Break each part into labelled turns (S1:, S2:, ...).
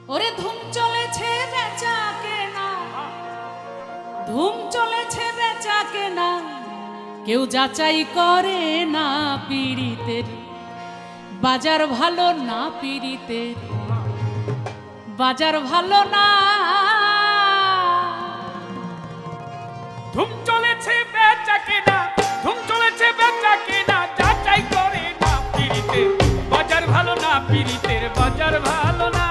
S1: ওরে ধুম চলেছে বেচা কেনা, ধুম চলেছে বেচা কেনা, কেউ যাচাই করে না পীড়িতের বাজার ভালো না, পীড়িতের বাজার ভালো না।
S2: ধুম চলেছে বেচা কেনা, ধুম চলেছে বেচা কেনা, যাচাই করে না পীড়িতের বাজার ভালো না, পীড়িতের বাজার ভালো না।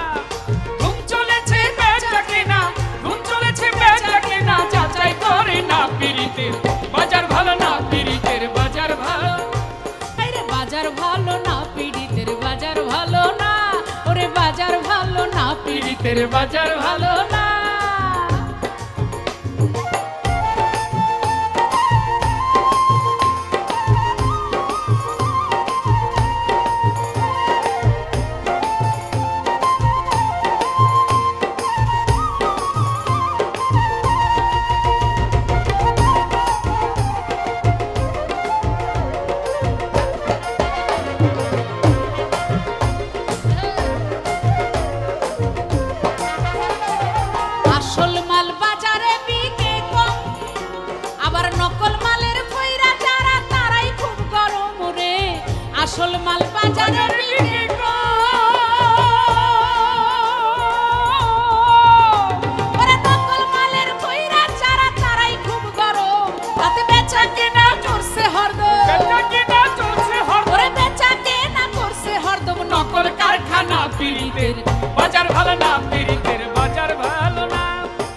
S2: ধুম চলেছে বেচা কেনা, ধুম চলেছে বেচা কেনা, যাচাই করে না পীড়িতের বাজার ভালো না, পীড়িতের বাজার ভালো।
S1: আরে বাজার ভালো না, পীড়িতের বাজার ভালো না, ওরে বাজার ভালো না, পীড়িতের বাজার ভালো না। আসল মাল বাজারে বিকে কম, আবার নকল মালের কইরা যারা তারাই খুব গরম রে। আসল মাল বাজারে বিকে কম, ওরে নকল মালের কইরা যারা তারাই খুব গরম। তাতে বেচা কেনা করছে হরদম,
S2: বেচা কেনা চলছে হরদম,
S1: ওরে বেচা কেনা করছে হরদম। নকল কারখানা পীড়িতের
S2: বাজার ভালো না, পীড়িতের বাজার ভালো না।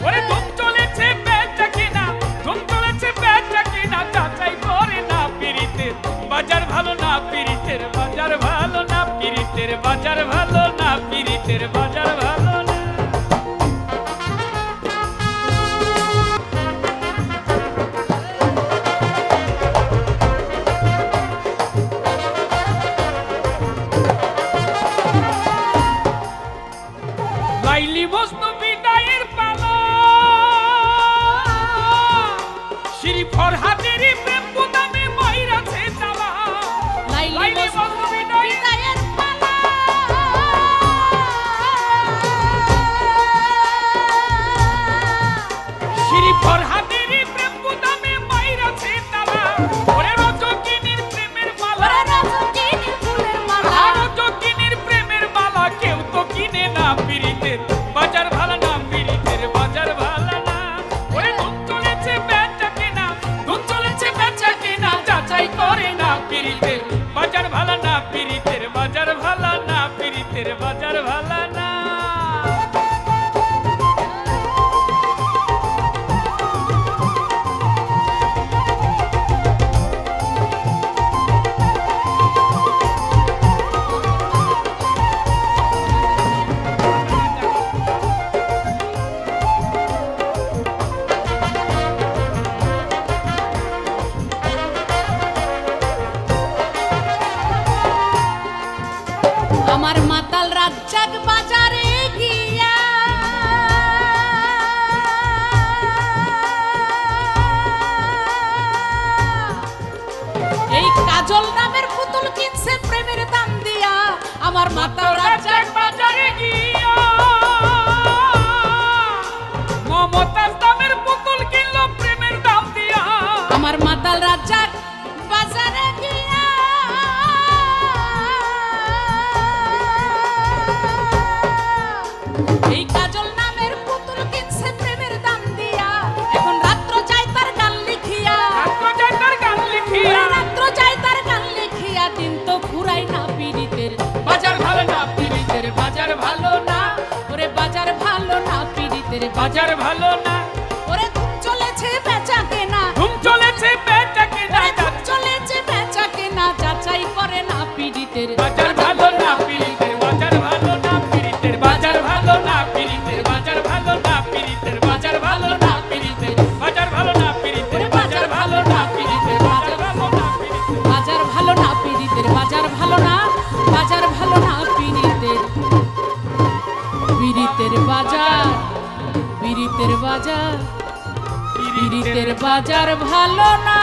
S2: ওরে ধুম চলেছে বেচা কেনা, ধুম চলেছে বেচা কেনা, যাচাই করে না পীড়িতের বাজার ভালো না, পীড়িতের বাজার ভালো না, পীড়িতের বাজার ভালো না, পীড়িতের বাজার ভালো না। লাইলি মজনু বিদায়ের পালা, শ্রী ফরহাদেরই প্রেম গুদামে ময়রাছে তালা। লাইলি মজনু বিদায়ের
S1: পালা,
S2: শ্রী ফরহাদেরই প্রেম গুদামে ময়রাছে তালা। ওরে রজকিনীর প্রেমের মালা,
S1: ওরে রজকিনীর ফুলের মালা,
S2: আর রজকিনীর প্রেমের মালা কেউ তো কিনে না পীড়িতের বাজার ভালো না, পীড়িতের বাজার ভালো না। ওরে ধুম চলেছে বেচা কেনা, ধুম চলেছে বেচা কেনা, যাচাই করে না পীড়িতের বাজার ভালো না, পীড়িতের বাজার ভালো না, পীড়িতের বাজার ভালো না।
S1: আমার মাতাল রাজ্জাক বাজারে গিয়া এই কাজল নামের পুতুল কিনছে প্রেমের দাম দিয়া। আমার মাতাল রাজ্জাক
S2: বাজারে গিয়া মমতাজ দামের পুতুল কিনলো প্রেমের দাম দিয়া।
S1: আমার মাতাল রাজ্জাক বাজারে গিয়া এই কাজল নামের পুতুল কিনছে প্রেমের দাম দিয়া। এখন রাত্র চাই তার গান লিখিয়া,
S2: রাত্র যায় তার গান লিখিয়া,
S1: ওরে রাত্র চাই তার গান লিখিয়া, দিন তো ফুরাই না পীড়িতের
S2: বাজার ভালো না, পীড়িতের বাজার ভালো না,
S1: ওরে বাজার ভালো না, পীড়িতের
S2: বাজার ভালো না।
S1: ওরে ধুম চলেছে বেচা কেনা,
S2: ধুম চলেছে বেচা কেনা,
S1: ওরে ধুম চলেছে বেচা কেনা, যাচাই করে না পীড়িতের
S2: বাজার ভালো না, পীড়িতের বাজার ভালো না, পীড়িতের বাজার ভালো না, পীড়িতের বাজার ভালো না, পীড়িতের বাজার ভালো না, পীড়িতের বাজার ভালো না, পীড়িতের বাজার ভালো না, পীড়িতের বাজার ভালো না,
S1: বাজার ভালো না, পীড়িতের বাজার ভালো না, বাজার ভালো না, পীড়িতের পীড়িতের বাজার, পীড়িতের বাজার, পীড়িতের বাজার ভালো না।